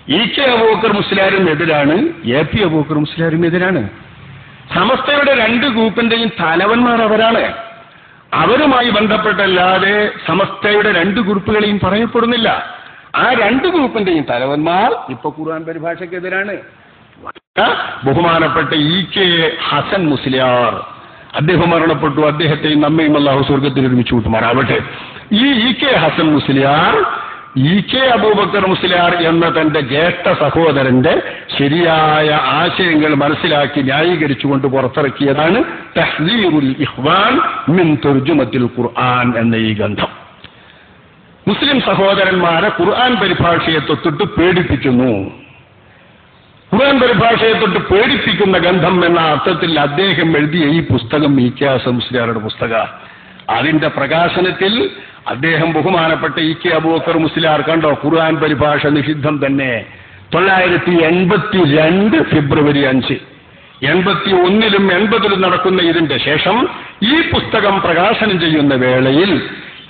ഇ.കെ. അബൂബക്കർ മുസ്ലിയാരും എതിരാണ്, എ.പി. അബൂബക്കർ മുസ്ലിയാരും എതിരാണ്. സമസ്തയുടെ രണ്ട് ഗ്രൂപ്പിന്റെയും തലവന്മാർ അവരാണ്. അവരുമായി ബന്ധപ്പെട്ടല്ലാതെ സമസ്തയുടെ രണ്ട് ഗ്രൂപ്പുകളെയും പറയപ്പെടുന്നില്ല. ആ രണ്ട് ഗ്രൂപ്പിന്റെയും തലവന്മാർ ഇപ്പൊ ഖുർആൻ പരിഭാഷക്കെതിരാണ്. ബഹുമാനപ്പെട്ട ഇ.കെ. ഹസൻ മുസ്ലിയാർ, അദ്ദേഹം മരണപ്പെട്ടു. അദ്ദേഹത്തെയും നമ്മയും അല്ലാഹു സ്വർഗത്തിൽ ഒരുമിച്ച് കൂട്ടുമാറാവട്ടെ. ഈ ഇ.കെ. ഹസൻ മുസ്ലിയാർ ഇ.കെ. അബൂബക്കർ മുസ്ലിയാർ എന്ന തന്റെ ജ്യേഷ്ഠ സഹോദരന്റെ ശരിയായ ആശയങ്ങൾ മനസ്സിലാക്കി ന്യായീകരിച്ചുകൊണ്ട് പുറത്തിറക്കിയതാണ് തഹ്ദീറുൽ ഇഖ്വാൻ മിൻ തർജുമത്തിൽ ഖുർആൻ എന്ന ഈ ഗ്രന്ഥം. മുസ്ലിം സഹോദരന്മാരെ ഖുർആൻ പരിഭാഷയെ തൊട്ടിട്ട് പേടിപ്പിക്കുന്നു. ഖുർആൻ പരിഭാഷയെ തൊട്ട് പേടിപ്പിക്കുന്ന ഗ്രന്ഥം എന്ന അർത്ഥത്തിൽ അദ്ദേഹം എഴുതിയ ഈ പുസ്തകം ഇ.കെ. ഹസൻ മുസ്ലിയാരുടെ പുസ്തകം. അതിന്റെ പ്രകാശനത്തിൽ അദ്ദേഹം ബഹുമാനപ്പെട്ട ഇ.കെ. അബൂബക്കർ മുസ്ലിയാർ കണ്ടോ, ഖുർആൻ പരിഭാഷ നിഷിദ്ധം തന്നെ. 982 ഫെബ്രുവരി 5, 81-ലും 80-ലും നടക്കുന്ന ഇതിന്റെ ശേഷം ഈ പുസ്തകം പ്രകാശനം ചെയ്യുന്ന വേളയിൽ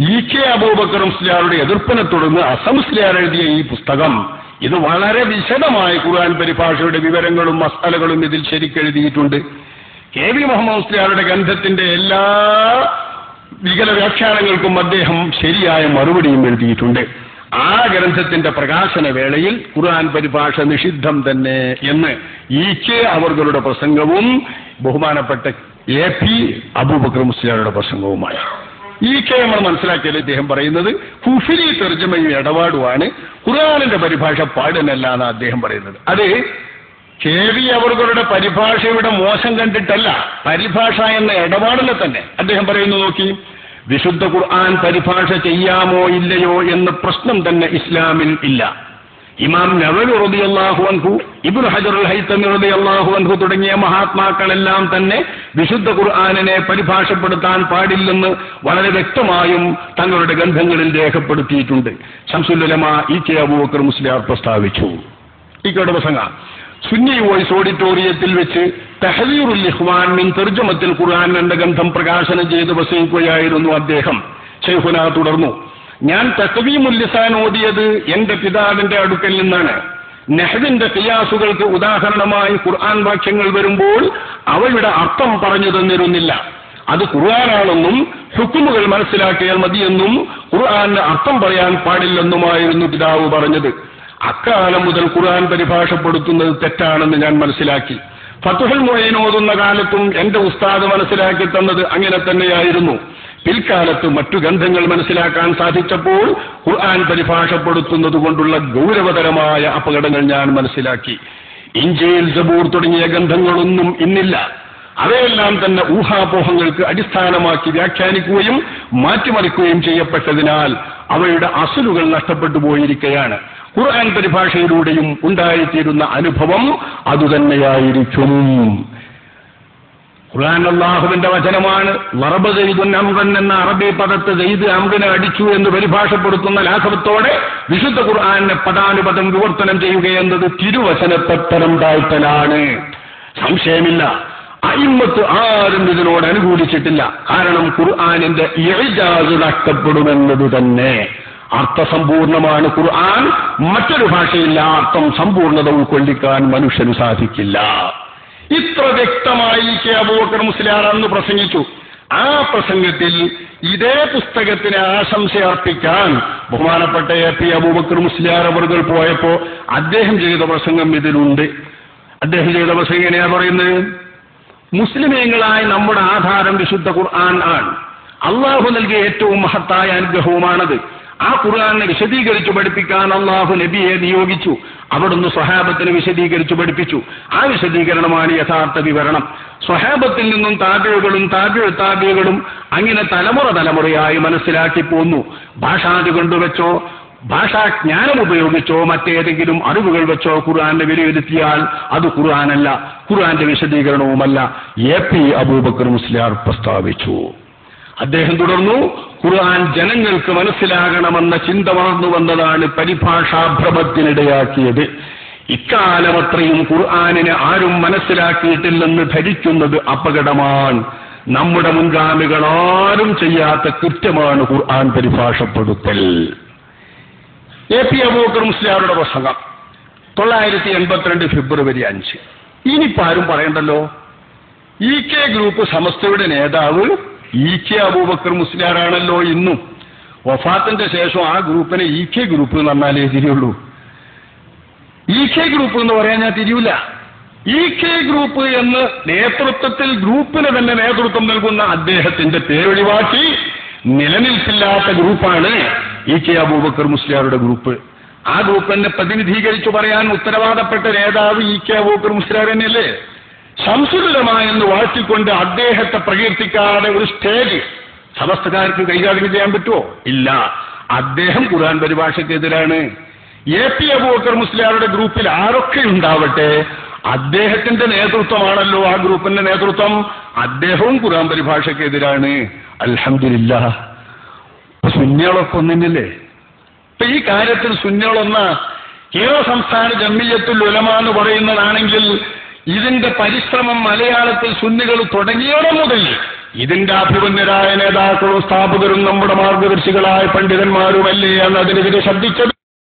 ഇ.കെ. അബൂബക്കർ മുസ്ലിയാരുടെ എതിർപ്പിനെ തുടർന്ന് ഹസൻ മുസ്ലിയാർ എഴുതിയ ഈ പുസ്തകം ഇത് വളരെ വിശദമായി ഖുർആൻ പരിഭാഷയുടെ വിവരങ്ങളും മസാലകളും ഇതിൽ ശരിക്കെഴുതിയിട്ടുണ്ട്. കെ.വി. മുഹമ്മദ് മുസ്ലിയാരുടെ ഗ്രന്ഥത്തിന്റെ എല്ലാ വികല വ്യാഖ്യാനങ്ങൾക്കും അദ്ദേഹം ശരിയായ മറുപടിയും എഴുതിയിട്ടുണ്ട്. ആ ഗ്രന്ഥത്തിന്റെ പ്രകാശന വേളയിൽ ഖുർആൻ പരിഭാഷ നിഷിദ്ധം തന്നെ എന്ന് ഇ.കെ. അവരുടെ പ്രസംഗവും ബഹുമാനപ്പെട്ട എ.പി. അബൂബക്കർ മുസ്ലിയാരുടെ പ്രസംഗവുമായി ഇ.കെ. നമ്മൾ മനസ്സിലാക്കിയാൽ അദ്ദേഹം പറയുന്നത് കുഫ്രി തർജ്ജമയും ഇടപാടുമാണ്, ഖുർആനിന്റെ പരിഭാഷ പാടുന്നല്ല എന്നാണ് അദ്ദേഹം പറയുന്നത്. അത് കെ.വി. അവരുടെ പരിഭാഷയുടെ മോശം കണ്ടിട്ടല്ല, പരിഭാഷ എന്ന ഇടപാടിനെ തന്നെ അദ്ദേഹം പറയുന്നു. നോക്കി, വിശുദ്ധ ഖുർആൻ പരിഭാഷ ചെയ്യാമോ ഇല്ലയോ എന്ന പ്രശ്നം തന്നെ ഇസ്ലാമിൽ ഇല്ല. ഇമാം നവവി റളിയല്ലാഹു അൻഹു, ഇബ്നു ഹജറുൽ ഹൈതമി റളിയല്ലാഹു അൻഹു തുടങ്ങിയ മഹാത്മാക്കളെല്ലാം തന്നെ വിശുദ്ധ ഖുർആനിനെ പരിഭാഷപ്പെടുത്താൻ പാടില്ലെന്ന് വളരെ വ്യക്തമായും തങ്ങളുടെ ഗ്രന്ഥങ്ങളിൽ രേഖപ്പെടുത്തിയിട്ടുണ്ട്. ശംസുൽ ഉലമ ഇ.കെ. അബൂബക്കർ മുസ്ലിയാർ പ്രസ്താവിച്ചു. ഇക്കയുടെ പ്രസംഗം സുന്നി വോയ്സ് ഓഡിറ്റോറിയത്തിൽ വെച്ച് തഹ്ദീറുൽ ഇഖ്വാൻ മിൻ തർജുമത്തിൽ ഖുർആൻ എന്ന ഗ്രന്ഥം പ്രകാശനം ചെയ്ത് പ്രസംഗിക്കുകയായിരുന്നു അദ്ദേഹം. ശൈഖുന തുടർന്നു, ഞാൻ തഖ്വീമുൽ ലിസാൻ ഓതിയത് എന്റെ പിതാവിന്റെ അടുക്കൽ നിന്നാണ്. നഹ്വിന്റെ ഖിയാസുകൾക്ക് ഉദാഹരണമായി ഖുർആൻ വാക്യങ്ങൾ വരുമ്പോൾ അവയുടെ അർത്ഥം പറഞ്ഞു തന്നിരുന്നില്ല. അത് ഖുർആനാണെന്നും ഹുക്മുകൾ മനസ്സിലാക്കിയാൽ മതിയെന്നും ഖുർആന് അർത്ഥം പറയാൻ പാടില്ലെന്നുമായിരുന്നു പിതാവ് പറഞ്ഞത്. അക്കാലം മുതൽ ഖുർആൻ പരിഭാഷപ്പെടുത്തുന്നത് തെറ്റാണെന്ന് ഞാൻ മനസ്സിലാക്കി. ഫത്ഹുൽ മുഈൻ ഓതുന്ന കാലത്തും എന്റെ ഉസ്താദ് മനസ്സിലാക്കി തന്നത് അങ്ങനെ തന്നെയായിരുന്നു. പിൽക്കാലത്ത് മറ്റു ഗ്രന്ഥങ്ങൾ മനസ്സിലാക്കാൻ സാധിച്ചപ്പോൾ ഖുർആൻ പരിഭാഷപ്പെടുത്തുന്നത് കൊണ്ടുള്ള ഗൗരവതരമായ അപകടങ്ങൾ ഞാൻ മനസ്സിലാക്കി. ഇഞ്ചീൽ, സബൂർ തുടങ്ങിയ ഗ്രന്ഥങ്ങളൊന്നും ഇന്നില്ല. അവയെല്ലാം തന്നെ ഊഹാപോഹങ്ങൾക്ക് അടിസ്ഥാനമാക്കി വ്യാഖ്യാനിക്കുകയും മാറ്റിമറിക്കുകയും ചെയ്യപ്പെട്ടതിനാൽ അവയുടെ അസലുകൾ നഷ്ടപ്പെട്ടു പോയിരിക്കുകയാണ്. ഖുർആൻ പരിഭാഷയിലൂടെയും ഉണ്ടായിത്തീരുന്ന അനുഭവം അതുതന്നെയായിരിക്കും. ഖുർആൻ അല്ലാഹുവിന്റെ വചനമാണ്. ലറബ സയ്യിദുൻ അംറൻ എന്ന അറബി പദത്തെ സെയ്ദ് അംറിനെ അടിച്ചു എന്ന് പരിഭാഷപ്പെടുത്തുന്ന ലാഘവത്തോടെ വിശുദ്ധ ഖുർആനെ പദാനുപദം വിവർത്തനം ചെയ്യുകയെന്നത് തിരുവചനത്തെ തരം താഴ്ത്തലാണ്. സംശയമില്ല, അയിമ്മത്ത് ആരും ഇതിനോട് അനുകൂലിച്ചിട്ടില്ല. കാരണം ഖുർആനിന്റെ ഇഅ്ജാസ് നഷ്ടപ്പെടുമെന്നത് തന്നെ. അർത്ഥസമ്പൂർണമാണ് ഖുർആൻ. മറ്റൊരു ഭാഷയില്ല അർത്ഥം സമ്പൂർണത ഉൾക്കൊള്ളിക്കാൻ മനുഷ്യന് സാധിക്കില്ല. ഇത്ര വ്യക്തമായി കെ. അബൂബക്കർ മുസ്ലിയാർ അന്ന് പ്രസംഗിച്ചു. ആ പ്രസംഗത്തിൽ ഇതേ പുസ്തകത്തിന് ആശംസ അർപ്പിക്കാൻ ബഹുമാനപ്പെട്ട എ.പി. അബൂബക്കർ മുസ്ലിയാർ അവർ പോയപ്പോ അദ്ദേഹം ചെയ്ത പ്രസംഗം ഇതിലുണ്ട്. അദ്ദേഹം ചെയ്ത പ്രസംഗം എങ്ങനെയാ പറയുന്നത്? മുസ്ലിമീങ്ങളായ നമ്മുടെ ആധാരം വിശുദ്ധ ഖുർആൻ ആണ്. അള്ളാഹു നൽകിയ ഏറ്റവും മഹത്തായ അനുഗ്രഹവുമാണത്. ആ ഖുർആനെ വിശദീകരിച്ചു പഠിപ്പിക്കാൻ അള്ളാഹു നബിയെ നിയോഗിച്ചു. അവിടുന്ന് സ്വഹാബത്തിന് വിശദീകരിച്ചു പഠിപ്പിച്ചു. ആ വിശദീകരണമാണ് യഥാർത്ഥ വിവരണം. സ്വഹാബത്തിൽ നിന്നും താബിഉകളും താബിഉകളും അങ്ങനെ തലമുറയായി മനസ്സിലാക്കി പോന്നു. ഭാഷാതി കൊണ്ടുവെച്ചോ ഭാഷാജ്ഞാനം ഉപയോഗിച്ചോ മറ്റേതെങ്കിലും അറിവുകൾ വെച്ചോ ഖുർആനെ വിലയിരുത്തിയാൽ അത് ഖുർആനല്ല, ഖുർആന്റെ വിശദീകരണവുമല്ല. എ.പി. അബൂബക്കർ മുസ്ലിയാർ പ്രസ്താവിച്ചു. അദ്ദേഹം തുടർന്നു, ഖുർആൻ ജനങ്ങൾക്ക് മനസ്സിലാകണമെന്ന ചിന്ത വളർന്നു വന്നതാണ് പരിഭാഷാഭ്രമത്തിനിടയാക്കിയത്. ഇക്കാലമത്രയും ഖുർആനിനെ ആരും മനസ്സിലാക്കിയിട്ടില്ലെന്ന് ധരിക്കുന്നത് അപകടമാണ്. നമ്മുടെ മുൻഗാമികൾ ആരും ചെയ്യാത്ത കുറ്റമാണ് ഖുർആൻ പരിഭാഷപ്പെടുത്തൽ. എ.പി. അബൂബക്കർ മുസ്ലിയാരുടെ പ്രസംഗം 1982 ഫെബ്രുവരി 5. ഇനിയിപ്പോ ആരും പറയണ്ടല്ലോ, EK ഗ്രൂപ്പ് സമസ്തയുടെ നേതാവ് EK അബൂബക്കർ മുസ്ലിയാരാണല്ലോ ഇന്നും. വഫാത്തിന്റെ ശേഷം ആ ഗ്രൂപ്പിനെ EK ഗ്രൂപ്പ് എന്ന് പറഞ്ഞാലേ തിരിയുള്ളൂ. EK ഗ്രൂപ്പ് എന്ന് പറയാൻ ഞാൻ തിരിയൂല. EK ഗ്രൂപ്പ് എന്ന് നേതൃത്വത്തിൽ ഗ്രൂപ്പിന് തന്നെ നേതൃത്വം നൽകുന്ന അദ്ദേഹത്തിന്റെ പേരൊഴിവാക്കി നിലനിൽപ്പില്ലാത്ത ഗ്രൂപ്പാണ് EK അബൂബക്കർ മുസ്ലിയാരുടെ ഗ്രൂപ്പ്. ആ ഗ്രൂപ്പിനെ പ്രതിനിധീകരിച്ചു പറയാൻ ഉത്തരവാദപ്പെട്ട നേതാവ് EK അബൂബക്കർ മുസ്ലിയാർ തന്നെയല്ലേ? സംസ്കൃതമായെന്ന് വാഴ്ത്തിക്കൊണ്ട് അദ്ദേഹത്തെ പ്രകീർത്തിക്കാതെ ഒരു സ്റ്റേജ് സമസ്തക്കാർക്ക് കൈകാര്യം ചെയ്യാൻ പറ്റുമോ? ഇല്ല. അദ്ദേഹം ഖുർആൻ പരിഭാഷയ്ക്കെതിരാണ്. AP അബൂബക്കർ മുസ്ലിയാരുടെ ഗ്രൂപ്പിൽ ആരൊക്കെ ഉണ്ടാവട്ടെ, അദ്ദേഹത്തിന്റെ നേതൃത്വമാണല്ലോ ആ ഗ്രൂപ്പിന്റെ നേതൃത്വം. അദ്ദേഹവും ഖുർആൻ പരിഭാഷയ്ക്കെതിരാണ്. അൽഹംദുലില്ലാഹ്. സുന്നികളൊക്കെ ഒന്നിനല്ലേ? ഇപ്പൊ ഈ കാര്യത്തിൽ സുന്നികളൊന്ന കേരള സംസ്ഥാന ജംഇയ്യത്തുൽ ഉലമ എന്ന് പറയുന്നതാണെങ്കിൽ ഇതിന്റെ പരിശ്രമം മലയാളത്തിൽ സുന്നികൾ തുടങ്ങിയോടെ മുതൽ ഇതിന്റെ അഭിമന്യരായ നേതാക്കളും സ്ഥാപകരും നമ്മുടെ മാർഗദർശികളായ പണ്ഡിതന്മാരുമല്ലേ എന്ന് അതിനെതിരെ ശബ്ദിച്ചത്.